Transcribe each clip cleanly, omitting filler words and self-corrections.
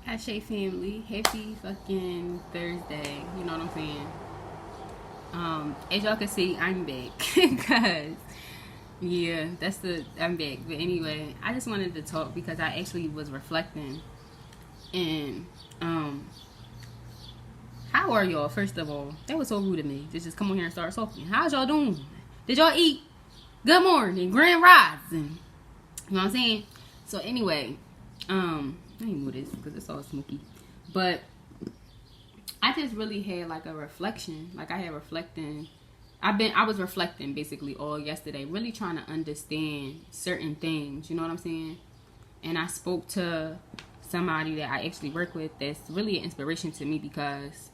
Hashay family, happy fucking Thursday. You know what I'm saying? As y'all can see, I'm back. Cause yeah, I'm back. But anyway, I just wanted to talk because I actually was reflecting and how are y'all? First of all, that was so rude of me to just come on here and start talking. How's y'all doing? Did y'all eat? Good morning, grand rising. You know what I'm saying? So anyway, let me move this because it's all smoky. But I just really had like a reflection. Like I had reflecting. I was reflecting basically all yesterday, really trying to understand certain things. You know what I'm saying? And I spoke to somebody that I actually work with that's really an inspiration to me because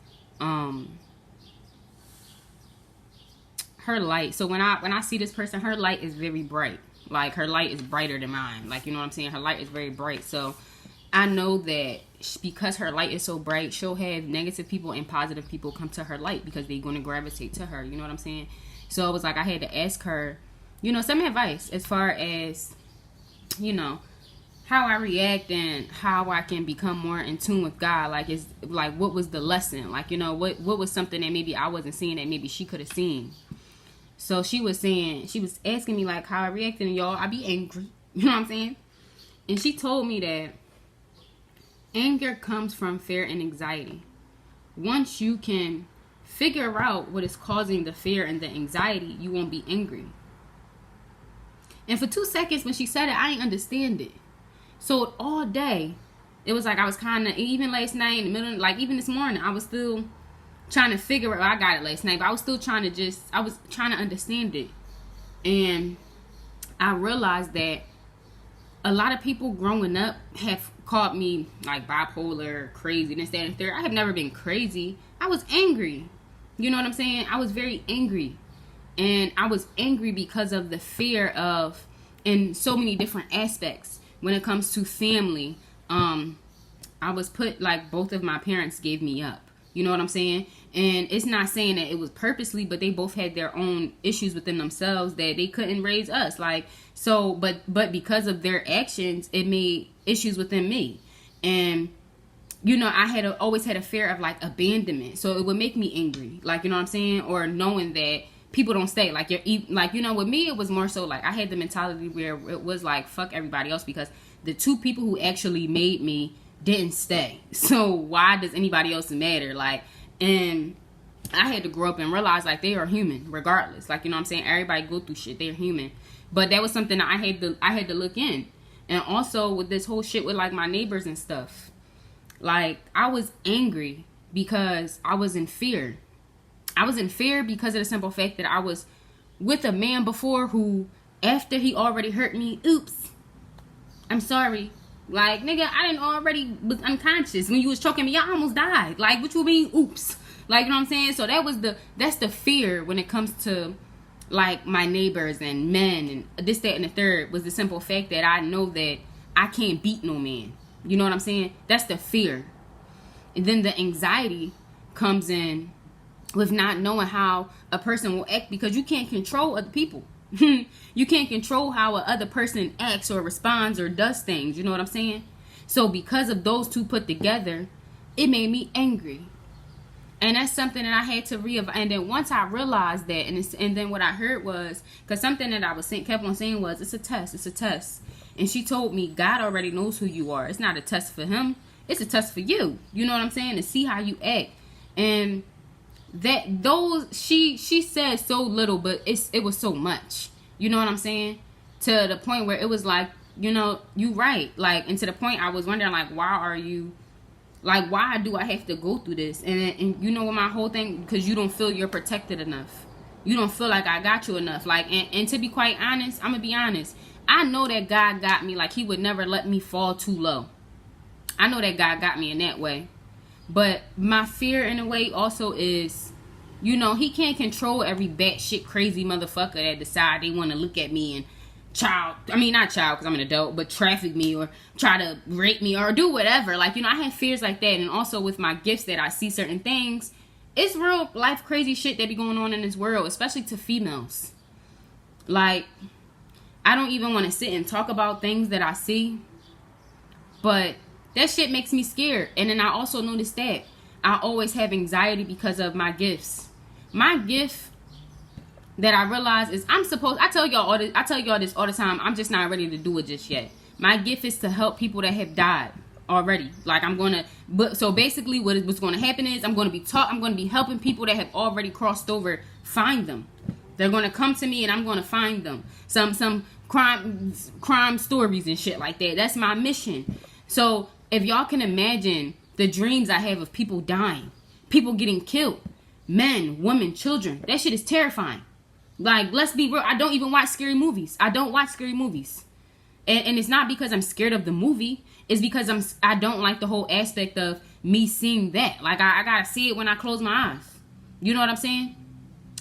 her light. So when I see this person, her light is very bright. Like her light is brighter than mine. Like, you know what I'm saying? Her light is very bright. So I know that because her light is so bright, she'll have negative people and positive people come to her light because they're going to gravitate to her. You know what I'm saying? So it was like I had to ask her, some advice as far as, how I react and how I can become more in tune with God. Like, it's like, what was the lesson? Like, what was something that maybe I wasn't seeing that maybe she could have seen? So she was asking me like how I reacted, and y'all, I be angry. You know what I'm saying? And she told me that anger comes from fear and anxiety. Once you can figure out what is causing the fear and the anxiety, you won't be angry. And for 2 seconds when she said it, I didn't understand it. So all day, it was like I was kind of, even last night in the middle, like even this morning, I was still trying to figure out, I got it last night, but I was still trying to understand it. And I realized that a lot of people growing up have called me like bipolar, crazy, this, that, and third. I have never been crazy. I was angry. You know what I'm saying? I was very angry. And I was angry because of the fear of, in so many different aspects. When it comes to family, I was put, like, both of my parents gave me up. You know what I'm saying? And it's not saying that it was purposely, but they both had their own issues within themselves that they couldn't raise us. Like, so, but because of their actions, it made issues within me. And, I always had a fear of like abandonment. So it would make me angry. Like, you know what I'm saying? Or knowing that people don't stay. Like, with me, it was more so like I had the mentality where it was like, fuck everybody else, because the two people who actually made me didn't stay. So why does anybody else matter? Like, and I had to grow up and realize like they are human regardless. Like, you know what I'm saying? Everybody go through shit. They're human. But that was something that I had to look in. And also with this whole shit with like my neighbors and stuff. Like, I was angry because I was in fear. I was in fear because of the simple fact that I was with a man before who, after he already hurt me, oops, I'm sorry. Like, nigga, I didn't already was unconscious. When you was choking me, I almost died. Like, what you mean, oops? Like, you know what I'm saying? So that's the fear when it comes to, like, my neighbors and men and this, that, and the third, was the simple fact that I know that I can't beat no man. You know what I'm saying? That's the fear. And then the anxiety comes in with not knowing how a person will act, because you can't control other people. You can't control how a other person acts or responds or does things. You know what I'm saying? So because of those two put together, it made me angry. And that's something that I had to and then once I realized that, and then what I heard was, because something that I was kept on saying was, it's a test. And she told me, God already knows who you are. It's not a test for him. It's a test for you. You know what I'm saying? To see how you act. And she said so little, but it was so much. You know what I'm saying? To the point where it was like, you right. Like, and to the point I was wondering, like, why do I have to go through this? And you know what my whole thing, because you don't feel you're protected enough. You don't feel like I got you enough. Like, and to be quite honest, I'm gonna be honest. I know that God got me. Like, he would never let me fall too low. I know that God got me in that way. But my fear in a way also is, he can't control every batshit crazy motherfucker that decide they want to look at me and not child because I'm an adult, but traffic me or try to rape me or do whatever. Like, I have fears like that. And also with my gifts that I see certain things, it's real life crazy shit that be going on in this world, especially to females. Like, I don't even want to sit and talk about things that I see, but That shit makes me scared. And then I also noticed that I always have anxiety because of my gifts. My gift that I realize is I tell y'all this all the time. I'm just not ready to do it just yet. My gift is to help people that have died already. Like so basically what's going to happen is I'm going to be helping people that have already crossed over find them. They're going to come to me and I'm going to find them. Some crime stories and shit like that. That's my mission. So if y'all can imagine the dreams I have of people dying, people getting killed, men, women, children, that shit is terrifying. Like, let's be real. I don't even watch scary movies. And it's not because I'm scared of the movie. It's because I don't like the whole aspect of me seeing that. Like, I gotta see it when I close my eyes. You know what I'm saying?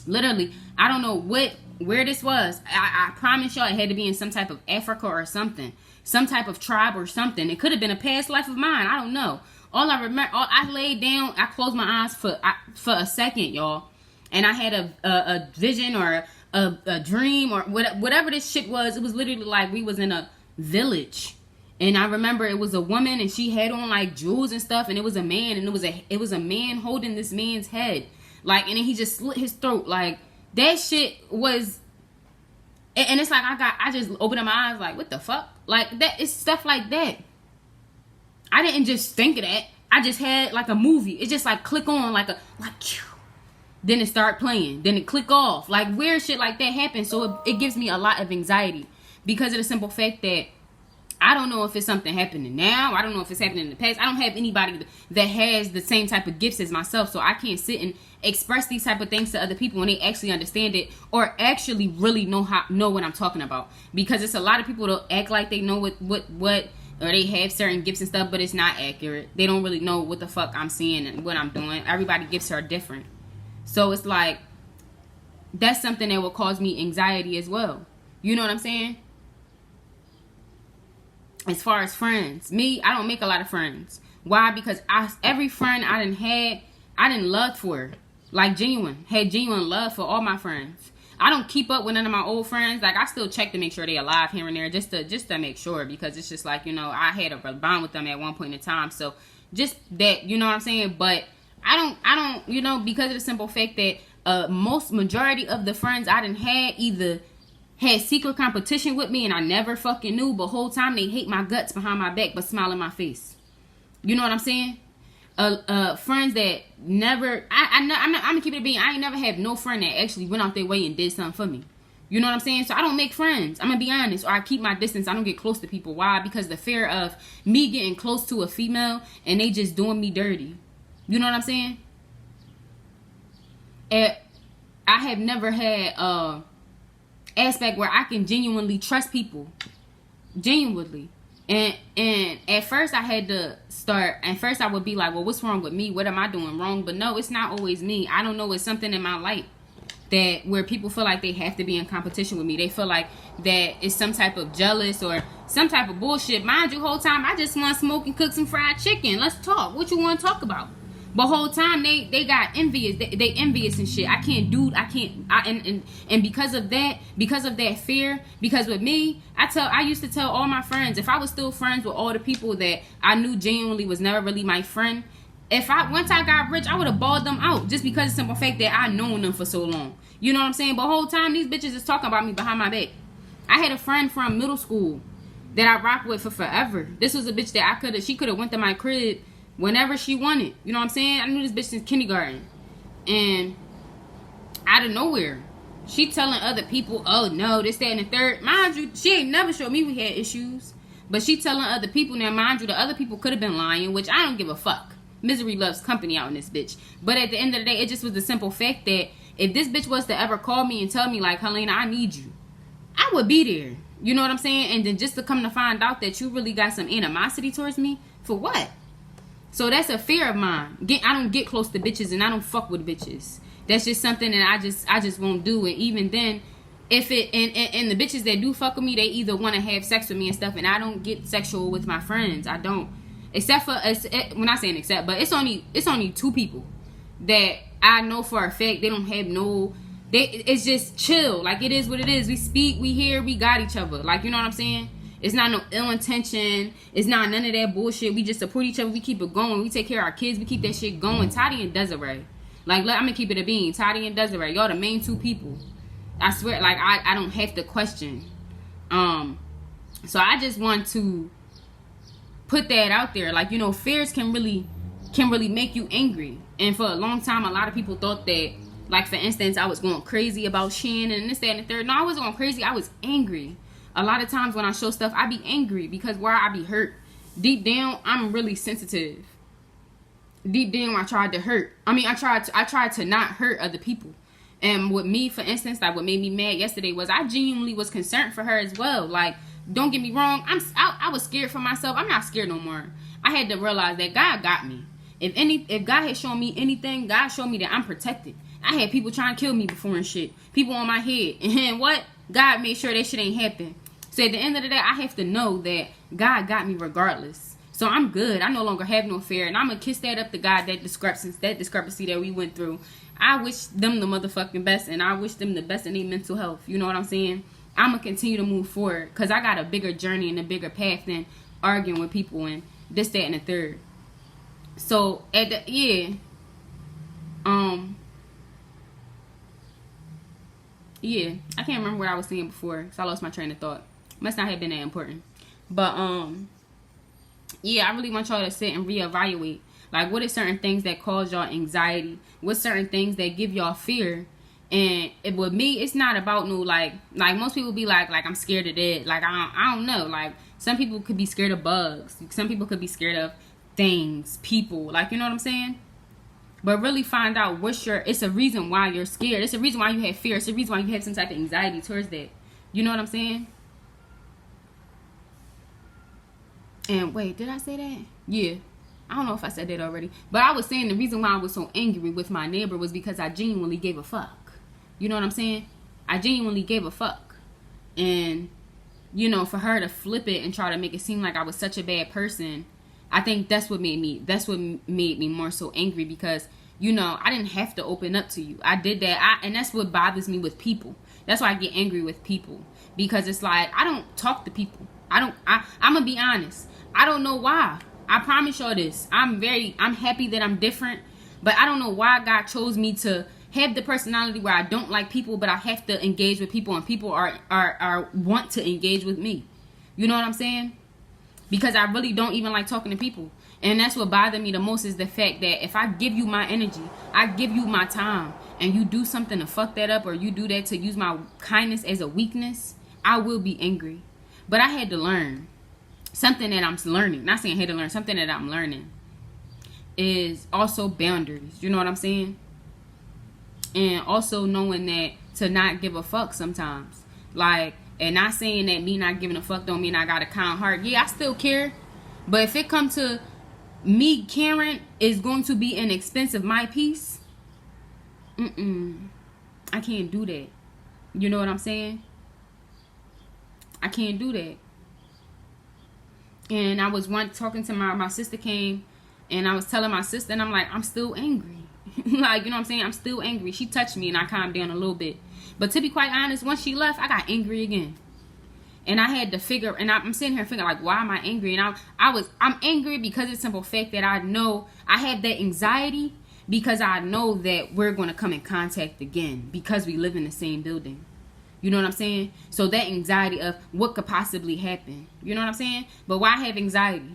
Literally, I don't know where this was. I promise y'all it had to be in some type of Africa or something. Some type of tribe or something. It could have been a past life of mine. I don't know. All I remember, I laid down, I closed my eyes for a second, y'all. And I had a vision or a dream or whatever this shit was. It was literally like we was in a village. And I remember it was a woman and she had on like jewels and stuff. And it was a man and it was a man holding this man's head. Like, and then he just slit his throat. Like, that shit was, and it's like I just opened up my eyes like, what the fuck? Like, that, it's stuff like that. I didn't just think of that. I just had like a movie. It just like click on like then it start playing. Then it click off. Like, weird shit like that happens. So it gives me a lot of anxiety because of the simple fact that I don't know if it's something happening now. I don't know if it's happening in the past. I don't have anybody that has the same type of gifts as myself. So I can't sit and express these type of things to other people when they actually understand it or actually really know what I'm talking about. Because it's a lot of people that act like they know what or they have certain gifts and stuff, but it's not accurate. They don't really know what the fuck I'm seeing and what I'm doing. Everybody's gifts are different. So it's like, that's something that will cause me anxiety as well. You know what I'm saying? As far as friends, me, I don't make a lot of friends. Why? Because every friend I didn't love for. Like, had genuine love for all my friends. I don't keep up with none of my old friends. Like, I still check to make sure they're alive here and there, just to make sure, because it's just like, you know, I had a bond with them at one point in time. So just that, you know what I'm saying? But I don't, you know, because of the simple fact that majority of the friends I done had either had secret competition with me and I never fucking knew, but whole time they hate my guts behind my back but smile in my face. You know what I'm saying? Friends that never, I'm gonna keep it a being. I ain't never had no friend that actually went out their way and did something for me. You know what I'm saying? So I don't make friends. I'm gonna be honest, or I keep my distance. I don't get close to people. Why? Because the fear of me getting close to a female and they just doing me dirty. You know what I'm saying? I have never had aspect where I can genuinely trust people. Genuinely. And at first I had to start, at first I would be like, well, what's wrong with me? What am I doing wrong? But no, it's not always me. I don't know. It's something in my life that where people feel like they have to be in competition with me. They feel like that it's some type of jealous or some type of bullshit. Mind you, whole time I just want to smoke and cook some fried chicken. Let's talk. What you want to talk about? But whole time they got envious. They envious and shit. And because of that fear, because with me, I used to tell all my friends, if I was still friends with all the people that I knew genuinely was never really my friend, once I got rich, I would have balled them out just because of the simple fact that I known them for so long. You know what I'm saying? But whole time these bitches is talking about me behind my back. I had a friend from middle school that I rocked with for forever. This was a bitch that she could have went to my crib whenever she wanted. You know what I'm saying? I knew this bitch since kindergarten. And out of nowhere, she telling other people, oh no, this, that, and the third. Mind you, she ain't never showed me we had issues. But she telling other people. Now, mind you, the other people could have been lying, which I don't give a fuck. Misery loves company out in this bitch. But at the end of the day, it just was the simple fact that if this bitch was to ever call me and tell me, like, Helena, I need you, I would be there. You know what I'm saying? And then just to come to find out that you really got some animosity towards me, for what? So that's a fear of mine. I don't get close to bitches and I don't fuck with bitches. That's just something that I just won't do. And even then, if it and the bitches that do fuck with me, they either want to have sex with me and stuff, and I don't get sexual with my friends. I don't, except for when I say except, but it's only two people that I know for a fact they don't have no. It's just chill. Like, it is what it is. We speak, we hear, we got each other. Like, you know what I'm saying? It's not no ill intention. It's not none of that bullshit. We just support each other. We keep it going. We take care of our kids. We keep that shit going. Toddy and Desiree. Like, I'm gonna keep it a bean. Toddy and Desiree. Y'all the main two people. I swear, like, I don't have to question. So I just want to put that out there. Like, you know, fears can really make you angry. And for a long time, a lot of people thought that, like, for instance, I was going crazy about Shannon and this, that, and the third. No, I wasn't going crazy. I was angry. A lot of times when I show stuff, I be angry because where I be hurt. Deep down, I'm really sensitive. Deep down, I tried to hurt. I tried to not hurt other people. And with me, for instance, like, what made me mad yesterday was I genuinely was concerned for her as well. Like, don't get me wrong, I was scared for myself. I'm not scared no more. I had to realize that God got me. If God had shown me anything, God showed me that I'm protected. I had people trying to kill me before and shit. People on my head. And what? God made sure that shit ain't happen. So at the end of the day, I have to know that God got me regardless. So I'm good. I no longer have no fear. And I'm going to kiss that up to God, that discrepancy that we went through. I wish them the motherfucking best. And I wish them the best in their mental health. You know what I'm saying? I'm going to continue to move forward. Because I got a bigger journey and a bigger path than arguing with people and this, that, and the third. So, I can't remember what I was saying before, so I lost my train of thought. Must not have been that important. But, I really want y'all to sit and reevaluate. Like, what are certain things that cause y'all anxiety? What's certain things that give y'all fear? And with me, it's not about no, like most people be like I'm scared of that. Like, I don't know. Like, some people could be scared of bugs. Some people could be scared of things, people, like, you know what I'm saying? But really find out it's a reason why you're scared. It's a reason why you have fear. It's a reason why you have some type of anxiety towards that. You know what I'm saying? And wait, did I say that? Yeah. I don't know if I said that already. But I was saying the reason why I was so angry with my neighbor was because I genuinely gave a fuck. You know what I'm saying? I genuinely gave a fuck. And, you know, for her to flip it and try to make it seem like I was such a bad person, I think that's what made me more so angry because, you know, I didn't have to open up to you. I did that. And that's what bothers me with people. That's why I get angry with people, because it's like, I don't talk to people. I'm going to be honest. I don't know why. I promise y'all this. I'm happy that I'm different, but I don't know why God chose me to have the personality where I don't like people, but I have to engage with people and people are want to engage with me. You know what I'm saying? Because I really don't even like talking to people. And that's what bothered me the most is the fact that if I give you my energy, I give you my time, and you do something to fuck that up or you do that to use my kindness as a weakness, I will be angry. But I had to learn something that I'm learning. Not saying I had to learn. Something that I'm learning is also boundaries. You know what I'm saying? And also knowing that to not give a fuck sometimes. Like, and not saying that me not giving a fuck don't mean I got a kind heart. Yeah, I still care. But if it comes to me caring is going to be an expense of my peace, I can't do that. You know what I'm saying? I can't do that. And I was talking to my sister came, and I was telling my sister, and I'm like, I'm still angry. Like, you know what I'm saying? I'm still angry. She touched me, and I calmed down a little bit. But to be quite honest, once she left, I got angry again. And I had to figure, and I'm sitting here figuring, like, why am I angry? And I'm angry because of the simple fact that I know I have that anxiety because I know that we're going to come in contact again because we live in the same building. You know what I'm saying? So that anxiety of what could possibly happen. You know what I'm saying? But why have anxiety?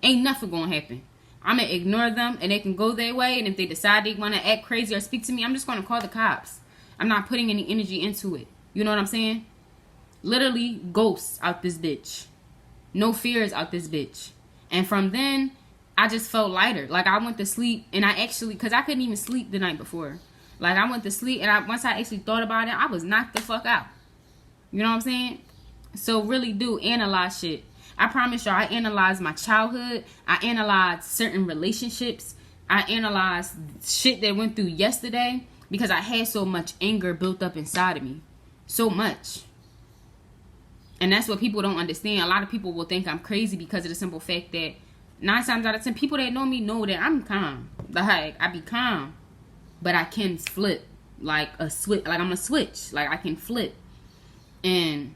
Ain't nothing going to happen. I'm going to ignore them and they can go their way. And if they decide they want to act crazy or speak to me, I'm just going to call the cops. I'm not putting any energy into it. You know what I'm saying? Literally ghosts out this bitch. No fears out this bitch. And from then, I just felt lighter. Like, I went to sleep and I actually, because I couldn't even sleep the night before. Like, I went to sleep and once I actually thought about it, I was knocked the fuck out. You know what I'm saying? So really do analyze shit. I promise y'all, I analyzed my childhood. I analyzed certain relationships. I analyzed shit that went through yesterday because I had so much anger built up inside of me. So much. And that's what people don't understand. A lot of people will think I'm crazy because of the simple fact that 9 times out of 10, people that know me know that I'm calm. Like, I be calm. But I can flip like a switch. Like, I'm a switch. Like, I can flip. And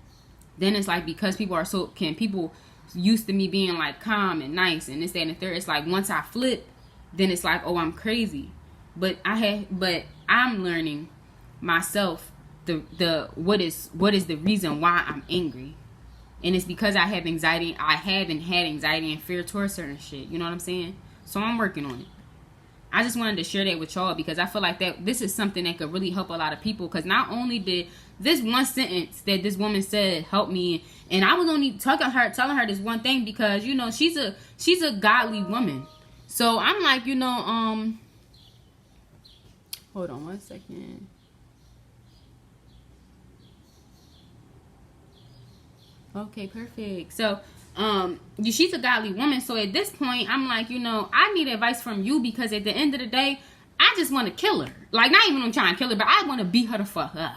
Then it's like, because people used to me being like calm and nice and this, that, and the third. It's like once I flip, then it's like, oh, I'm crazy. But I'm learning myself what is the reason why I'm angry. And it's because I have anxiety. I haven't had anxiety and fear towards certain shit. You know what I'm saying? So I'm working on it. I just wanted to share that with y'all because I feel like that this is something that could really help a lot of people. Because not only did this one sentence that this woman said help me, and I was only telling her this one thing because, you know, she's a godly woman. So I'm like, you know, hold on one second. Okay, perfect. So, she's a godly woman. So at this point, I'm like, you know, I need advice from you because at the end of the day, I just want to kill her. Like, not even I'm trying to kill her, but I want to beat her the fuck up.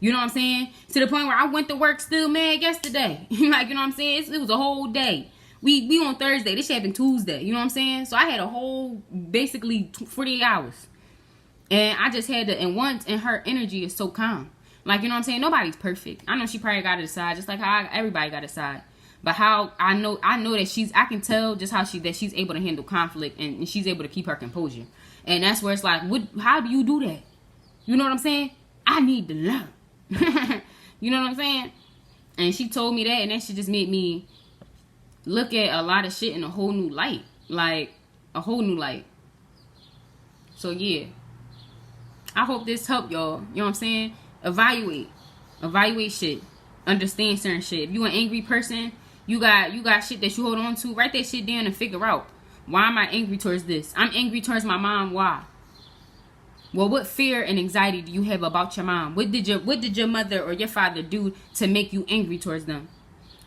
You know what I'm saying? To the point where I went to work still mad yesterday. Like, you know what I'm saying? It was a whole day. We on Thursday. This shit happened Tuesday. You know what I'm saying? So I had a whole, basically 48 hours. And I just had to, and her energy is so calm. Like, you know what I'm saying? Nobody's perfect. I know she probably got to decide, just like how everybody got to decide. But how I know that I can tell just how she's able to handle conflict and she's able to keep her composure. And that's where it's like, how do you do that? You know what I'm saying? I need to learn. You know what I'm saying? And she told me that, and that shit just made me look at a lot of shit in a whole new light. Like, a whole new light. So, yeah. I hope this helped y'all. You know what I'm saying? Evaluate shit. Understand certain shit. If you an angry person, you got shit that you hold on to, write that shit down and figure out, why am I angry towards this? I'm angry towards my mom. Why? Well, what fear and anxiety do you have about your mom? What did your mother or your father do to make you angry towards them?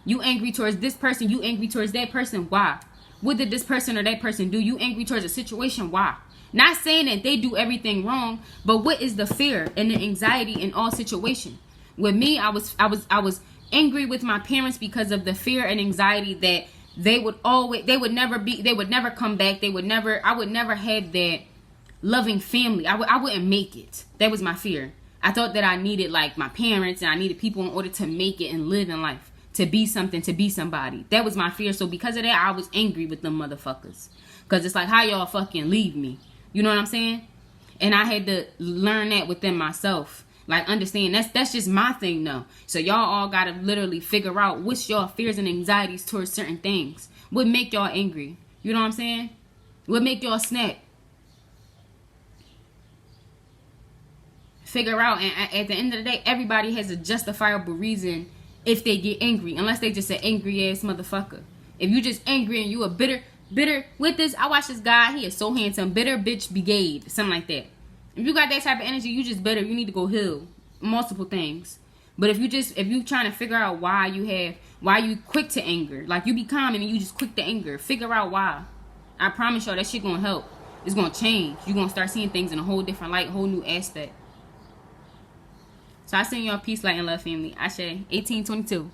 You angry towards this person, you angry towards that person. Why? What did this person or that person do? You angry towards a situation. Why? Not saying that they do everything wrong, but what is the fear and the anxiety in all situations? With me, I was angry with my parents because of the fear and anxiety that they would never come back. I would never have that loving family. I wouldn't make it. That was my fear. I thought that I needed like my parents and I needed people in order to make it and live in life, to be something, to be somebody. That was my fear. So because of that, I was angry with them motherfuckers. Because it's like, how y'all fucking leave me? You know what I'm saying? And I had to learn that within myself. Like, understand, that's just my thing, though. So y'all all gotta literally figure out what's your fears and anxieties towards certain things. What make y'all angry? You know what I'm saying? What make y'all snap? Figure out, and at the end of the day, everybody has a justifiable reason if they get angry, unless they just an angry ass motherfucker. If you just angry and you a bitter with this, I watch this guy, he is so handsome, bitter bitch brigade, something like that. If you got that type of energy, you just bitter. You need to go heal multiple things. But if you trying to figure out why you quick to anger, like you be calm and you just quick to anger, figure out why. I promise y'all that shit gonna help. It's gonna change. You're gonna start seeing things in a whole different light, whole new aspect. So I send y'all peace, light, and love, family. Ashe, 1822.